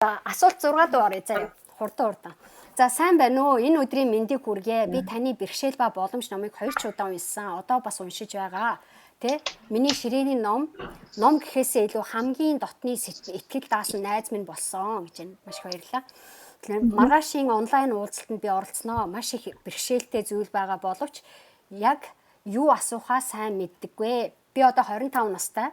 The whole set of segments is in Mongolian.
Асуулт 6 дуу орё заяа. Хурдан. За сайн байна уу? Энэ өдрийн мэндийг хүргэе. Би таны бэрхшээл ба боломж номыг 2 ч удаа уншсан. Одоо бас уншиж байгаа. Тэ? Миний ширээний ном гэхээсээ илүү хамгийн дотны итгэл даасан найз минь болсон гэж байна. Маш их баярлалаа. Тэгэхээр маргаашийн онлайн уулзалтанд би оролцсноо. Маш их бэрхшээлтэй зүйл байгаа боловч яг юу асуухаа сайн мэддэггүй. Би одоо 25 настай,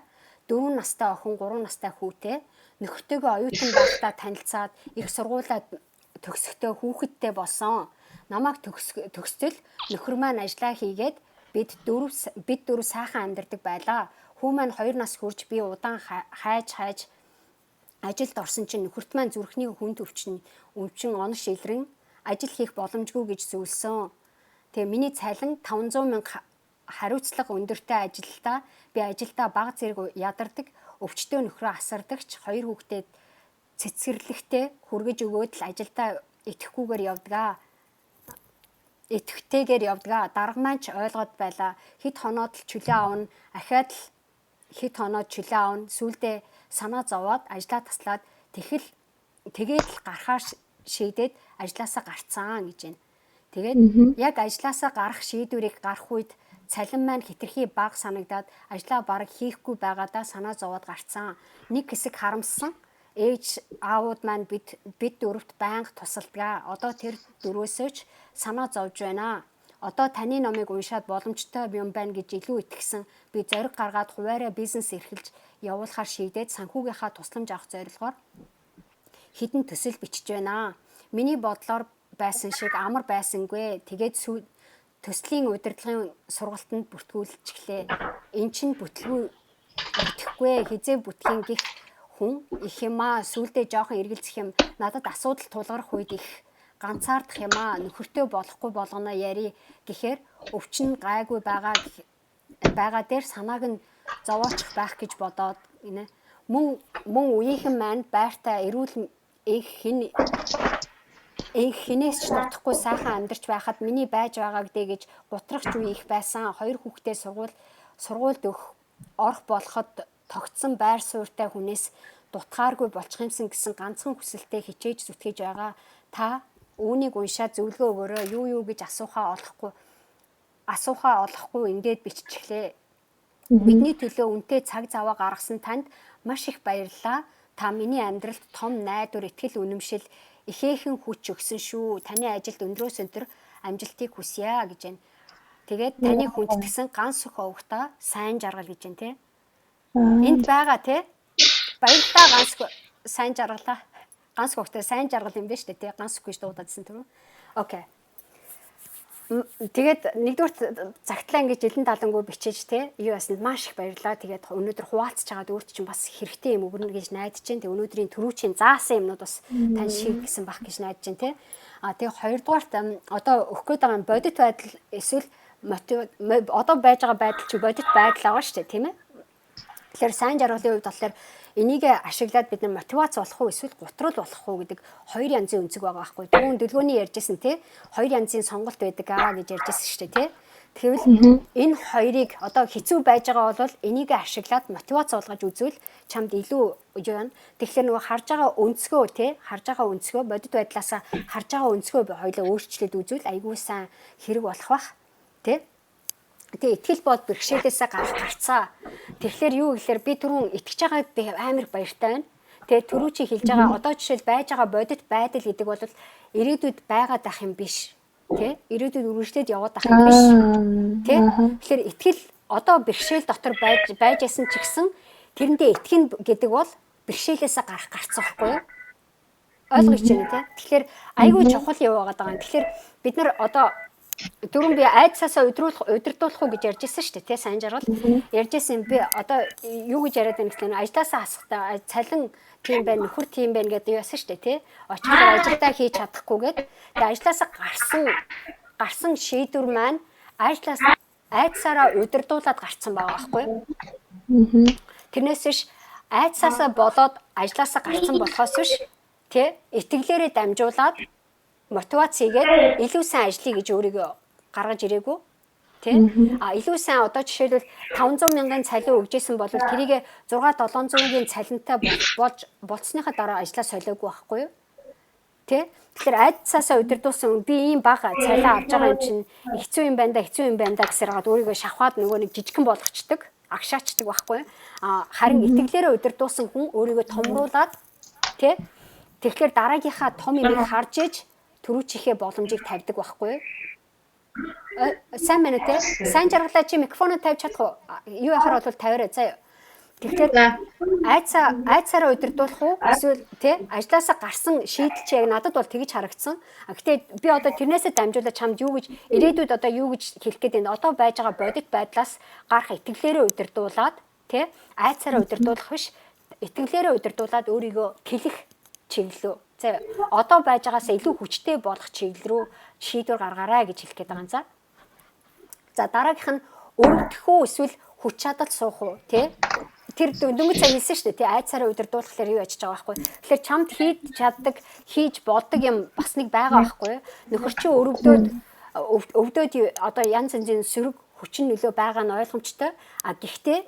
4 настай охин, 3 настай хүүтэй. Нөхөртөөгөө оюутан байхдаа танилцаад их сургуулаа төгсөхдөө хүүхэдтэй болсон. Намайг төгсцөл нөхөр маань ажиллаа хийгээд бид дөрөв сайхан амьдардаг байлаа. Хүү маань 2 нас хүрч би удаан хайж ажилд орсон чинь нөхөрт маань зүрхний хүнд өвчин онош илрэн ажил хийх боломжгүй гэж зөвлөсөн. Тэгээ миний цалин 500 мянга хариуцлага өндөртэй ажилдаа би ажилдаа бага зэрэг ядардаг. Өвчтөө нөхрөө асардагч 2 хүүхдэд цэцгэрлэгтэй хүргэж өгөөд л ажилдаа итгэхгүйгээр явдгаа. Итгэвтэйгээр явдгаа. Дарга маань ч ойлгоод байла. Хэд хоноод л чөлөө авна. Ахаад л хэд хоноод чөлөө авна. Сүүлдээ санаа зовоод ажлаа таслаад тэгээд л гарахаар шийдээд ажлаасаа гарцсан гэж байна. Тэгээд яг ажлаасаа гарах шийдвэрийг гарах үед цалин маань хитрхи бага санагдаад ажлаа бараг хийхгүй байгаадаа санаа зовоод гарцсан. Нэг хэсэг харамссан. Ээж аауд маань бид дөрөвт байнга тусалдгаа. Одоо тэр дөрөөсөө ч санаа зовж байна. Одоо таны номыг уншаад боломжтой юм байна гэж илүү итгэсэн. Би зориг гаргаад хуваараа бизнес эрхэлж явуулахар шийдээд санхүүгийнхаа тусламж авах зорилгоор хідэн төсөл бичиж байна. Миний бодлоор байсан шиг амар байсангүй. Тэгээд төслийн удирдлагын сургалтанд бүртгүүлчихлээ. Эн чинь бүтэхгүй хизээ бүтгийн гих хүн их юмаа сүулдэ жоохон эргэлзэх юм надад асуудал тулгарх үед их ганцаардах юмаа нөхөртөө болохгүй болгоно яри гэхээр өвчин гайгүй байгаа дээр санааг нь зовоочих байх гэж бодоод мөн үеийнхэн маань байртаа эрүүл хинээс ч дутхгүй сайхан амьдарч байхад миний байж байгаа гэдэг гэж гутрахч үе их байсан. 2 хүүхдээ сургуульд орох болоход тогтсон байр суурьтай хүнээс дутгааргүй болчих юмсан гэсэн ганцхан хүсэлтэд хичээж зүтгэж байгаа. Та үүнийг уншаад зөвлөгөө өгөөрэй. Юу гэж асуухаа олохгүй ингээд биччихлээ. Бидний төлөө үнэтэй цаг заваа гаргасан танд маш их баярлалаа. Та миний амьдралд том найдвар, итгэл үнэмшил ихээхэн хүч өгсөн шүү. Таны ажилд өндрөөс өндөр амжилтыг хүсье гэж байна. Тэгээд таны хүндэтгсэн ганц өх овогтой сайн жаргал гэж байна те. Энд байгаа те. Баярлалаа ганц сайн жаргалаа. Ганц өгтэй сайн жаргал юм байна шүү дээ те. Ганц үгүй шүү дуудажсэн түрүү. Окей. Тэгээд нэгдүгээр цагтлаа ингэж жилэн талангуу бичиж те юу ясанд маш их баярлалаа. Тэгээд өнөөдөр хуваалцж байгаад өөрт чинь бас хэрэгтэй юм өгнө гэж найдаж байна. Тэгээд өнөөдрийн түрүүчийн заасан юмнууд бас тань шиг гэсэн бах гэж найдаж байна те. Тэгээд хоёрдугаарт одоо өгөх гээд байгаа бодит байдал эсвэл одоо байж байгаа байдал чи бодит байдал байгаа шүү дээ тийм ээ. Тэгэхээр сайн жаргалын үед болохоор энийг ашиглаад бид нар мотивац болох уу эсвэл гутрал болох уу гэдэг 2 янзын өнцөг байгаа байхгүй. Түрүүн дэлгөөний ярьжсэн те 2 янзын сонголт байдаг гэж ярьжсэн шүү дээ те. Тэгвэл энэ хоёрыг одоо хэцүү байж байгаа бол энийг ашиглаад мотивац олгож үзвэл чамд илүү юу байна. Тэгэхээр нөгөө харж байгаа өнцгөө бодит байдлаасаа харж байгаа өнцгөө хоёлоо өөрчлөлт үзвэл айгүй сайн хэрэг болох бах те. Тэгээ итгэл бод бэрхшээлээсээ гарцаа. Тэгэхээр юу гэхээр би түрүүн итгэж байгааг би амар баяртай байна. Тэгээ түрүү чи хэлж байгаа одоо жишээл байж байгаа бодит байдал гэдэг бол ирээдүйд байгаад ах юм биш. Тэ? Ирээдүйд үргэлжлээд яваад ах юм биш. Тэ? Тэгэхээр итгэл одоо бэрхшээл дотор байж байсан ч гэсэн тэрэндээ итгэн гэдэг бол бэрхшээлээсээ гарцсан байхгүй юу? Ойлгож байна те. Тэгэхээр айгүй чухал яваад байгаа юм. Тэгэхээр бид нар одоо дөрөв би айдсаасаа удирдуулах уу гэж ярьжсэн шүү дээ тий сайн жаргал ярьжсэн би одоо юу гэж яриад байна гэхлээр ажлаасаа хасахтаа цалин тийм байна нөхөр тийм байна гэдэг яасан шүү дээ тий очихоор ажилдаа хийж чадахгүйгээд тэгээ ажлаасаа гарсан шийдвэр маань айдсаараа удирдуулаад гарцсан байгаа байхгүй тэрнээс биш айдсаасаа болоод ажлаасаа гарцсан болохоос биш тий итгэлээрээ дамжуулаад мотивац хийгээд илүү сайн ажиллая гэж өөрийгөө гаргаж ирээгүй. Тий? Илүү сайн одоо жишээлбэл 500 мянган цалин өгжсэн бол тэрийг 6-700-ийн цалинтай болж болцсныхаа дараа ажлаа солиогүй байхгүй юу? Тий? Тэгэхээр айдсаасаа удирдуулсан би ийм бага цалин авж байгаа юм чинь хэцүү юм байна да гэсээр хагаад өөрийгөө шавхаад нөгөө нэг жижигхэн болгочдөг, агшаачдаг байхгүй юу? Харин итгэлээрээ удирдуулсан хүн өөрийгөө томруулаад тий? Тэгэхээр дараагийнхаа том юмыг харж иж төрүүчийнхээ боломжийг тавьдаг байхгүй юу? Сайн байна те. Сайн жаргалаа чи микрофоноо тавьж чадах уу? Юу яхаар бол тавиараа заяа. Тэгэхээр айцаараа удирдуулах уу? Эсвэл те ажлаасаа гарсан шийдэл чи яг надад бол тэгж харагдсан. Гэтэ би одоо тэрнээсээ дамжуулаад чамд юу гэж ирээдүйд одоо юу гэж хэлэх гээд байна. Одоо байж байгаа бодит байдлаас гарах итгэлээрээ удирдуулаад те айцаараа удирдуулах биш. Итгэлээрээ удирдуулаад өөрийгөө тэлэх чиглэлөө. За одоо байж байгаасаа илүү хүчтэй болох чиглэл рүү шийдвэр гаргаарай гэж хэлэх гээд байгаа юм за. За дараагийнх нь өргөдөх үү эсвэл хүч чадал суух уу тий? Тэр дөнгөж цаг хэлсэн шүү дээ тий айцаараа удирдуулахлаар юу яж байгаа байхгүй. Тэгэхээр чамд хийж чаддаг, хийж болдог юм бас нэг байгаа байхгүй. Нөхөр чи өвдөөд одоо янз янзын сөрөг хүчин нөлөө байгаа нь ойлгомжтой. Гэхдээ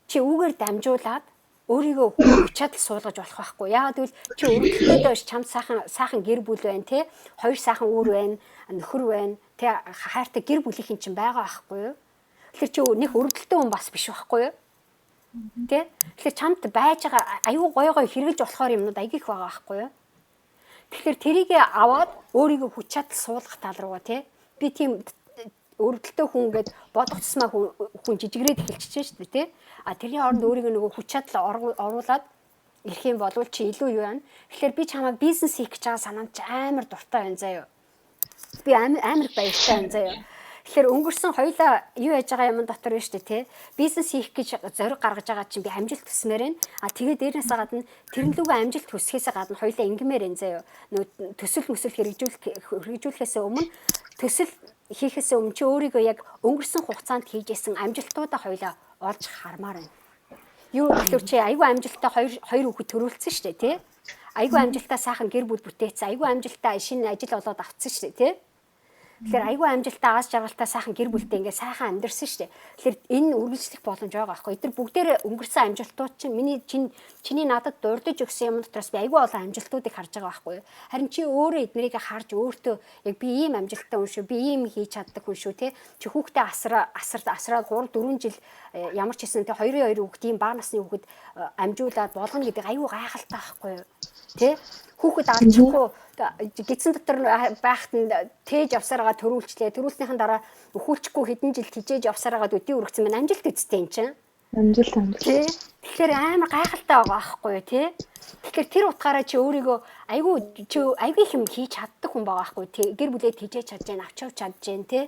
чи үүгээр дамжуулаад өөрийгөө хүч чадал суулгаж болох байхгүй. Яагаад гэвэл чи өргөдөлтөд биш чамд сайхан гэр бүл байна тий. Хоёр сайхан үр байна, нөхөр байна. Тэ хайртай гэр бүлийнхэн чинь байгаа байхгүй юу? Тэгэхээр чи нэг өргөдөлтөө хүн бас биш байхгүй юу? Тэ? Тэгэхээр чамд байж байгаа аюу гой хэрэгжилж болохоор юмнууд аяг их байгаа байхгүй юу? Тэгэхээр тэрийг аваад өөрийгөө хүч чадал суулгах тал руугаа тий. Би тийм өргөдөлтөө хүн гээд бодох тусмаа хүн жижигрээд эхэлчихэж шүү дээ тий. Тэрний оронд өөрийгөө нөгөө хүч чадал оруулаад ирэх юм бол чи илүү юу байна? Тэгэхээр би чамайг бизнес хийх гэж байгаа санаанд амар дуртай байна заяа. Би амар баяртай байна заяа. Тэгэхээр өнгөрсөн хоёлаа юу яаж байгаа юм дотор байна шүү дээ тий. Бизнес хийх гэж зориг гаргаж байгаа чинь би амжилт төсмээр байна. Тэгээд дээрнээс гадна тэрнлүүгээ амжилт төсөхөөс гадна хоёлаа ингэмээр байна заяа. Нөө төсөл хэрэгжүүлэхээс өмнө төсөл хийхээс өмнө чи өөрийгөө яг өнгөрсөн хугацаанд хийжсэн амжилтуудаа хоёлаа олж хармаар байна. Юу гэхээр чи айгүй амжилттай хоёр хүүхэд төрүүлсэн шүү дээ тий. Айгүй амжилттай сайхан гэр бүл бүтээсэн, айгүй амжилттай шинэ ажил олоод авцсан шүү дээ тий. Тэгэхээр айгүй амжилттай аз жаргалтай сайхан гэр бүлтэй ингээ сайхан амьдэрсэн шүү дээ. Тэгэхээр энэ үргэлжлэх боломж байгаа байхгүй. Эдгээр бүгдээрээ өнгөрсөн амжилтууд чинь чиний надад дурдж өгсөн юм дотроос би айгүй олон амжилтуудыг харж байгаа байхгүй. Харин чи өөрөө эднэрийг харж өөртөө яг би ийм амжилттай хүн шүү, би ийм хийж чаддаг хүн шүү те. Чи хүүхдээ асраад 3-4 жил ямар ч хэсэн те 2-2 хүүхэд ийм бага насны хүүхэд амжуулаад болгоно гэдэг айгүй гайхалтай байхгүй. Тэ хүүхэд алчихгүй гидсэн дотор байхад нь тээж явсараа төрүүлчлээ. Төрүүлснийхэн дараа өхүүлчихгүй хэдэн жил тижээж явсараагаад өдий өргөцсөн байна. Амжилт үсттэй юм чинь. Амжилт. Тэгэхээр амар гайхалтай байгаа байхгүй тий. Тэгэхээр тэр утгаараа чи өөрийгөө айгүй их юм хийж чаддаг хүн байгаа байхгүй тий. Гэр бүлээ тижээж чадж гэн авч явж чадж гэн тий.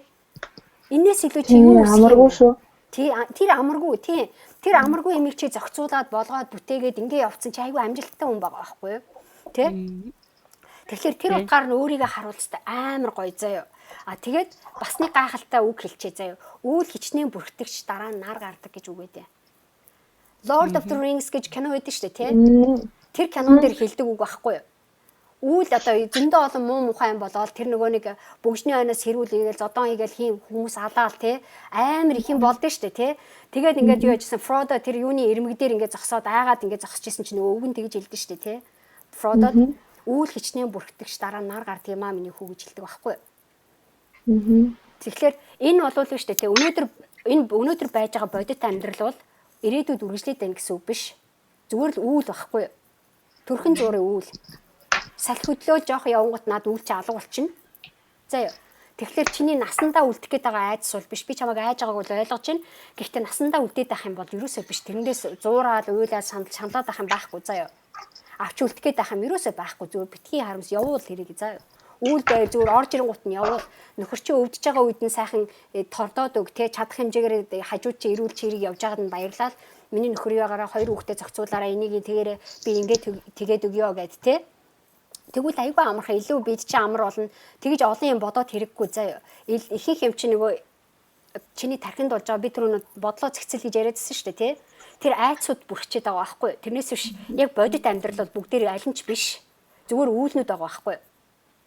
Инээс илүү чи юу амаргүй шүү. Тий тэр амаргүй тий. Тэр амаргүй юмыг чи зохицуулаад болгоод бүтээгээд ингээ явцсан чи айгүй амжилттай хүн байгаа байхгүй юу? Тэ? Тэгэхээр тэр утгаар нь өөрийгөө харуулцтай амар гоё заяа. Тэгээд бас нэг гайхалтай үг хэлчихэ заяа. Үүл хичнээн бүртгэгч дараа нь нар гардаг гэж үг өгдөө. Lord of the Rings гэж кино байдаг шүү дээ, тэ? Тэр кинон дээр хэлдэг үг байхгүй юу? Үүл одоо зөндөө олон муу мухай юм болоод тэр нөгөө нэг бөгжний ойноос хэрүүлгээл зодон хийгээл хин хүмүүс алаал те амар их юм болдсон шүү дээ те. Тэгээд ингээд юу яжсэн Frodo тэр юуны ирмэг дээр ингээд зогсоод айгаад ингээд зогсчихсэн чинь нөгөө өвгөн тэгж хэлдэг шүү дээ те. Frodo үүл хичнээн бүртгэгч дараа нар гардаг юм аа миний хүү гэж хэлдэг байхгүй юу? Тэгэхээр энэ болов л шүү дээ те. Өнөөдөр байж байгаа бодит амьдрал бол ирээдүйд үргэлжлээд байна гэсэн үг биш. Зүгээр л үүл байхгүй юу? Төрхөн зуурын үүл. Салхи хөдлөө жоох явангууд над үйл чи алга болчихно. За тэгэхээр чиний насандаа үлдэх гээд байгаа айдас бол биш. Би чамайг айж байгааг бол ойлгож байна. Гэхдээ насандаа үлдээд байх юм бол ерөөсөө биш. Тэрнээс зуураад уйлаад шаналаад байх юм байхгүй заяа. Авч үлдэх гээд байх юм ерөөсөө байхгүй. Зүгээр битгий харамс явуул хэрэг заяа. Үүл бай зүгээр орж ирэнгуут нь явуул. Нөхөр чи өвдөж байгаа үед нь сайхан тордоод өг те чадах хэмжээгээр хажууд чи ирүүл чи хэрэг явж байгаад нь баярлал. Миний нөхөр яваагаараа 2 хүүхдээ зохицуулаараа энийг тэгээрээ би ингээд тэгээд өгөө гэд те. Тэгвэл айгүй амархан илүү бид чи амар болно. Тэгж олон юм бодоод хэрэггүй заяа. Ихэнх юм чи нөгөө чиний тархинд болж байгаа би түрүүн бодлоо зэгцэл гэж яриадсэн шүү дээ тий. Тэр айцуд бүрчээд байгаа байхгүй. Тэрнээс биш яг бодит амьдрал бол бүгдээр аль нь ч биш. Зүгээр үүлнүүд байгаа байхгүй.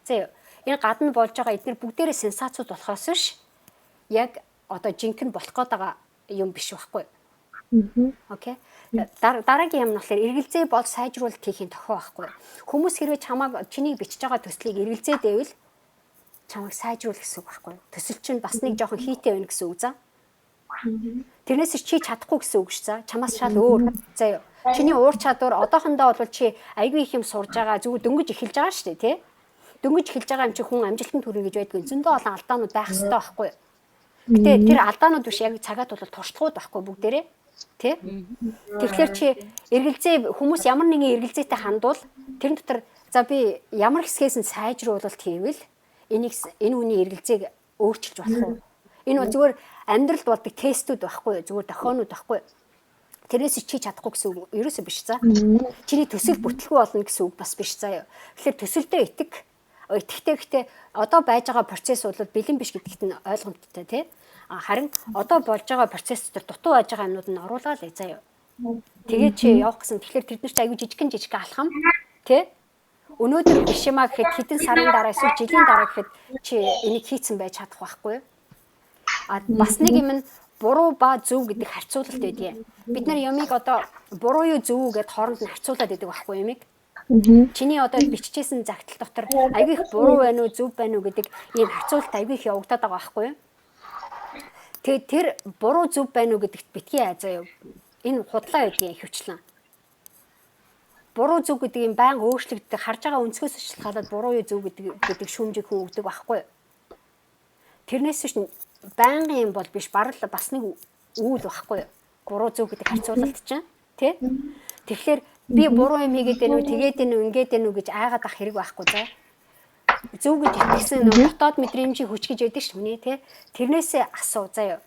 Заяа. Энэ гадна болж байгаа эдгээр бүгдээрээ сенсацууд болохоос биш. Яг одоо жинхэнэ болох гээд байгаа юм биш байхгүй. Окей. Дараагийн юм нь болохоор эргэлзээ бол сайжруулалт хийхин тохио байхгүй. Хүмүүс хэрвээ чамайг чиний бичиж байгаа төслийг эргэлзээд байвал чамайг сайжруул гэсэн үг байхгүй. Төсөл чинь бас нэг жоохон хийтэй байна гэсэн үг заа. Тэрнээс чи чадахгүй гэсэн үг ш за. Чамаас шал өөр. За чиний уур чадвар одоохондоо бол чи айгүй их юм сурж байгаа зүгээр дөнгөж эхэлж байгаа шүү дээ тий. Дөнгөж эхэлж байгаа юм чи хүн амжилтанд хүрэх гэж байдгүй. Зөндөө олон алдаанууд байх хэрэгтэй байхгүй. Гэтэ тэр алдаанууд биш яг цагаат бол туршлагууд байхгүй бүгдээрээ. Тэ? Тэгэхээр чи эргэлзээ хүмүүс ямар нэгэн эргэлзээтэй хандвал тэр дотор за би ямар хэсгээс нь сайжруулалт хийвэл энэ үний эргэлзээг өөрчилж болох уу? Энэ бол зүгээр амьдралд болдог тестүүд байхгүй зүгээр дохионууд байхгүй. Тэрнээс чи чадахгүй гэсэн үг ерөөсөө биш за. Чиний төсөл бүтлгүй болно гэсэн үг бас биш заа юу. Тэгэхээр төсөлдөө итгэхтэй одоо байж байгаа процесс бол бэлэн биш гэдэгт нь ойлгомжтой тий. Харин одоо болж байгаа процесс дээр дутуу байж байгаа юмнууд нь оруулаа л заа юу. Тэгээд чи явах гэсэн. Тэгэхээр тэд нарт аягүй жижиг алхам тий. Өнөөдөр биш юмаа гэхэд хэдэн сарын дараа эсвэл жилийн дараа гэхэд чи энийг хийцэн байж чадах байхгүй юу? Бас нэг юм нь буруу ба зөв гэдэг харьцуулалт байдгийг. Бид нар ямиг одоо буруу юу зөв үү гэд хооронд нь харьцуулаад байдаг байхгүй юмыг. Чиний одоо биччихсэн загтал дотор аягүй их буруу байна уу зөв байна уу гэдэг ийм харьцуулалт аягүй их явагдаад байгаа байхгүй юу? Тэгээд тэр буруу зөв байна уу гэдэгт битгий заа юу. Энэ худлаа байдгийн хөвчлэн. Буруу зөв гэдэг юм байн өөрчлөгддөг харж байгаа өнцгөөс шалтгаалаад буруу юу зөв гэдэг шүүмжийг хүн өгдөг байхгүй. Тэрнээс чинь байнгын юм бол биш барал бас нэг үйл байхгүй. Буруу зөв гэдэг харьцуулалт чинь тий. Тэгэхээр би буруу юм хийгээд байна уу тэгээд байна уу ингээд байна уу гэж айгаад ах хэрэг байхгүй заа. Зөв гэж итгэсэн дотоод мэдрэмжийн хүч гэж яддаг ш хүний тий. Тэрнээсээ асуу заа юу.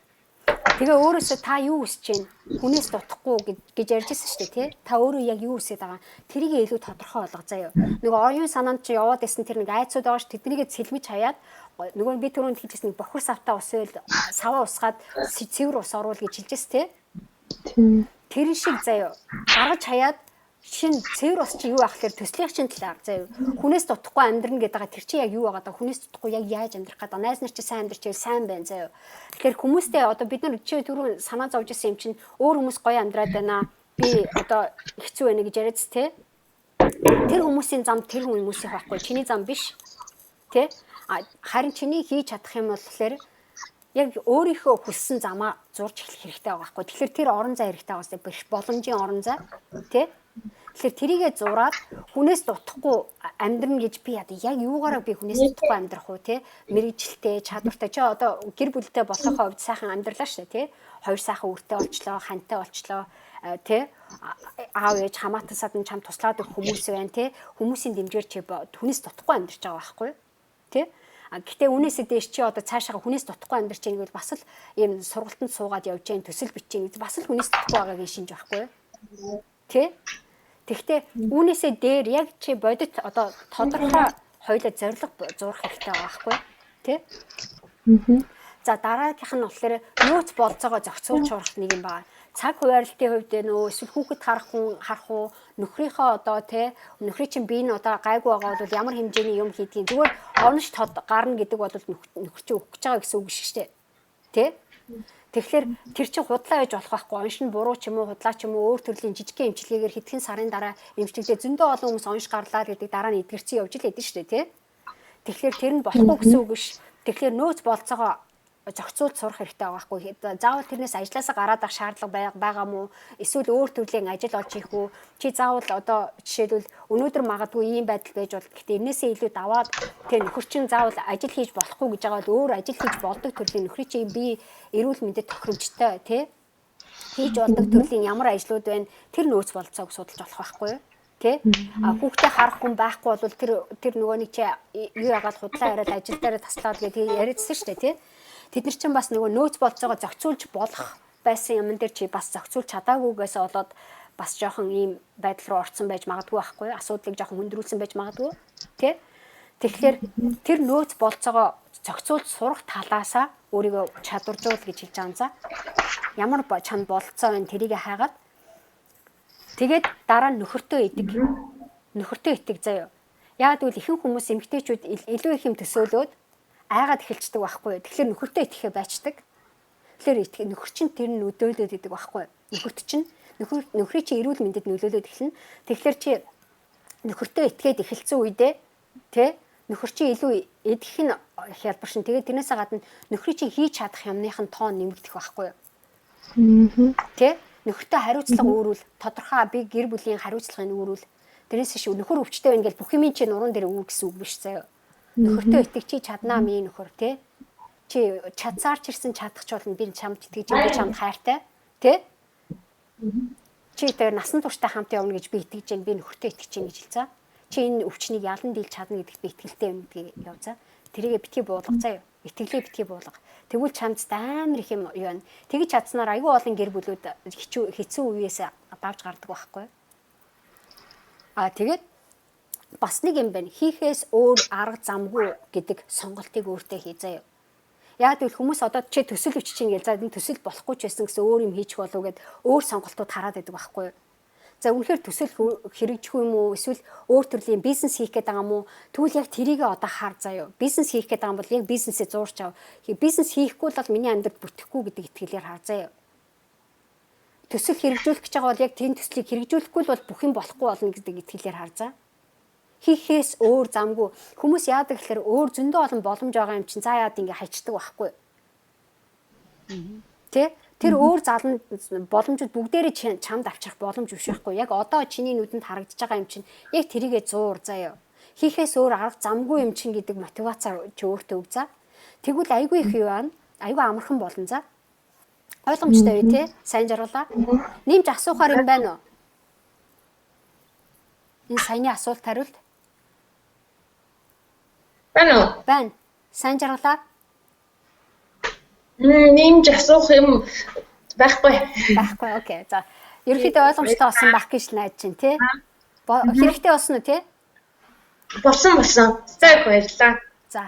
Тэгээ өөрөөсөө та юу хүсэж байна? Хүнээс дутахгүй гэж ярьжсэн шүү дээ тий. Та өөрөө яг юу хүсэж байгаа? Тэрийг илүү тодорхой болгоо заа юу. Нөгөө оюун санаанд чи яваад исэн тэр нэг айцуд байгаа ш тэднийг сэлмэж хаяад нөгөө би түрүүнд хэлжсэн нэг бохор савтаа ус байл саваа усгаад цэвэр ус оруул гэж хэлжсэн тий. Тэр шиг заа юу. Гаргаж хаяад шин цэвэр ус чи юу ах гэхээр төслийнх чинь талаар заа юу. Хүнээс дутахгүй амьдрна гэдэг байгаа тэр чи яг юу байгаа даа хүнээс дутахгүй яг яаж амьдрах гэдэг. Найз нар чи сайн амьдрч сайн байна заа юу. Тэгэхээр хүмүүстэй одоо бид нар чи түрүү санаа зовж исэн юм чинь өөр хүмүүс гоё амьдраад байна. Би одоо хэцүү байна гэж яриадс те. Тэр хүмүүсийн зам тэр хүмүүсийн байхгүй чиний зам биш. Тэ? Харин чиний хийж чадах юм бол тэгэхээр яг өөрийнхөө хүссэн замаа зурж эхлэх хэрэгтэй байгаа байхгүй. Тэгэхээр тэр орон зай хэрэгтэй байгаа юм биш боломжийн орон зай тий. Тэгэхээр тэрийгэ зураад хүнээс дутахгүй амьдрна гэж би яг юугаараа би хүнээс дутахгүй амьдрах уу тий. Мэргэжилтэй чадвартай чи одоо гэр бүлтэй болохоо хувьд сайхан амьдралаа шүү дээ тий. Хоёр сайхан үртэй болчлоо, хантай болчлоо тий. Аав ээж хамаатасаад нь чам туслаад өгөх хүмүүс байна тий. Хүмүүсийн дэмжээр чи хүнээс дутахгүй амьдрч байгаа байхгүй тий. Гэтэ үнээсээ дээш чи одоо цаашаа хүнээс дутахгүй амьдарч ийн гэвэл бас л ийм сургалтанд суугаад явж гэн төсөл бичиж гэн бас л хүнээс дутахгүй байгаагийн шинж байхгүй юу? Тэ? Тэгтээ үүнээсээ дээр яг чи бодит одоо тодорхой хоёлоо зориг зурах хэрэгтэй байгаа байхгүй юу? Тэ? За дараагийнх нь болохоор нөөц болцоогоо зохицуулж сурах нэг юм байна. Цаг хуваарлтын хувьд нөө эсвэл хүүхэд харах уу нөхрийнхөө одоо тий нөхрийн чинь би энэ одоо гайгүй байгаа бол ямар хэмжээний юм хийдгийг зүгээр онош тод гарна гэдэг бол нөхөр чинь өгөх гэж байгаа гэсэн үг шүү дээ тий. Тэгэхээр тэр чинь худлаа байж болох байхгүй онш нь буруу ч юм уу худлаа ч юм уу өөр төрлийн жижигхэн эмчилгээгээр хэдхэн сарын дараа эмчилгээ зөндөө олон хүмүүс онш гарлаа гэдэг дараа нь эдгэрсэн явж л байдсан шүү дээ тий. Тэгэхээр тэр нь болохгүй гэсэн үг биш. Тэгэхээр нөөц болцоогоо зохицуулж сурах хэрэгтэй байгаа байхгүй. Заавал тэрнээс ажилласаа гараад ах шаардлага байгаа мó? Эсвэл өөр төрлийн ажил олж ийх үү? Чи заавал одоо жишээлбэл өнөөдөр магадгүй ийм байдал байж бол гэхдээ энээсээ илүү даваад тэр нөхөр чинь заавал ажил хийж болохгүй гэж байгаа бол өөр ажил хийж болдог төрлийн нөхрийн чинь бие эрүүл мэндэд тохиромжтой тий хийж болдог төрлийн ямар ажлууд байна? Тэр нөөц болцоог судалж болох байхгүй юу? Тэ? Хүүхдээ харах хүн байхгүй бол тэр нөгөө нэг чи юу яагаад худлаа яриад ажил дээр таслаад гэдэг яриадсан шүү дээ тий. Тэд нар чинь бас нөгөө нөөц болцоогоо зохицуулж болох байсан юм дээр чи бас зохицуулж чадаагүйгээс болоод бас жоохон ийм байдал руу орсон байж магадгүй байхгүй юу? Асуудлыг жоохон хүндрүүлсэн байж магадгүй тий. Тэгэхээр тэр нөөц болцоогоо зохицуулж сурах талаасаа өөрийгөө чадваржуул гэж хэлж байгаа юм за. Ямар чанд болцоо вэ тэрийг хайгаад тэгээд дараа нь нөхөртөө идэг. Нөхөртөө итэг заяа. Яг тэгвэл ихэнх хүмүүс эмэгтэйчүүд илүү их юм төсөөлөөд айгаад эхэлцдэг байхгүй юу. Тэгэхээр нөхөртөө итгэхээ байцдаг. Тэгэхээр нөхөр чинь тэр нь өдөөлөд идэг байхгүй. Нөхөрт чинь нөхрийн чинь эрүүл мэндэд нөлөөлөд эхэлнэ. Тэгэхээр чи нөхөртөө итгээд эхэлсэн үедээ тий нөхөр чинь илүү идэх нь хялбар шин. Тэгээд тэрнээсээ гадна нөхрийн чинь хийж чадах юмных нь тоон нэмэгдэх байхгүй. Тий нөхөртөө хариуцлага өөрүүл тодорхой би гэр бүлийн хариуцлагыг өөрүүл тэрнээс шиг нөхөр өвчтэй байна гэж бүх юм чинь нуруунд дээр үүр гэсэн үг биш заяа. Нөхөртөө итгэж чи чаднаа минь нөхөр тий чи чадсаар ч ирсэн чадах ч болно би чамд итгэж би чамд хайртай тий чи тэр насан турштай хамт явна гэж би итгэж байна би нөхөртөө итгэж байна гэж хэлцээ чи энэ өвчнийг ялан дийлж чадна гэдэгт би итгэлтэй юм гэдгийг явцаа тэрийгэ битгий буулга заяа итгэлээ битгий буулга тэгвэл чамд амар их юм юу вэ тэгж чадсанаар айгүй олон гэр бүлүүд хэцүү үеэс давж гардаг байхгүй тэгээд бас нэг юм байна хийхээс өөр арга замгүй гэдэг сонголтыг өөртөө хий заяа. Яг тэгвэл хүмүүс одоо чи төсөл өччих чинь гэж за энэ төсөл болохгүй ч байсан гэсэн өөр юм хийчих болов гэд өөр сонголтууд хараад байдаг байхгүй юу. За үнэхээр төсөл хэрэгжих юм уу эсвэл өөр төрлийн бизнес хийх гээд байгаа юм уу тэгвэл яг тэрийгээ одоо хаар заяа. Бизнес хийх гээд байгаа юм бол яг бизнесээ зуурч ав. Бизнес хийхгүй бол миний амьдрал бүтэхгүй гэдэг итгэлээр хаар заяа. Төсөл хэрэгжүүлэх гэж байгаа бол яг тийм төслийг хэрэгжүүлэхгүй бол бүх юм болохгүй болно гэдэг итгэлээр харзаа. Хийхээс өөр замгүй хүмүүс яадаг гэхээр өөр зөндөө олон боломж байгаа юм чинь за яад ингээ хайчдаг байхгүй. Тэ тэр өөр залан боломжууд бүгдээрээ чамд авчрах боломж биш байхгүй. Яг одоо чиний нүдэнд харагдаж байгаа юм чинь яг тэрийгээ зуур заяа. Хийхээс өөр арга замгүй юм чинь гэдэг мотивацаар чи өөртөө өг за. Тэгвэл айгүй их юу аа айгүй амархан болно за. Ойлгомжтой үү те? Сайн жаргалаа. Нэмж асуухаар юм байна уу? Энэ саяны асуулт хариулт. Байна уу? Байна. Сайн жаргалаа. Нэмж асуух юм байхгүй. Байхгүй. Окей. За. Ерөнхийдөө ойлгомжтой болсон байх гэж найдаж чинь те? Хэрэгтэй болсон уу те? Болсон. За их баярлалаа. За.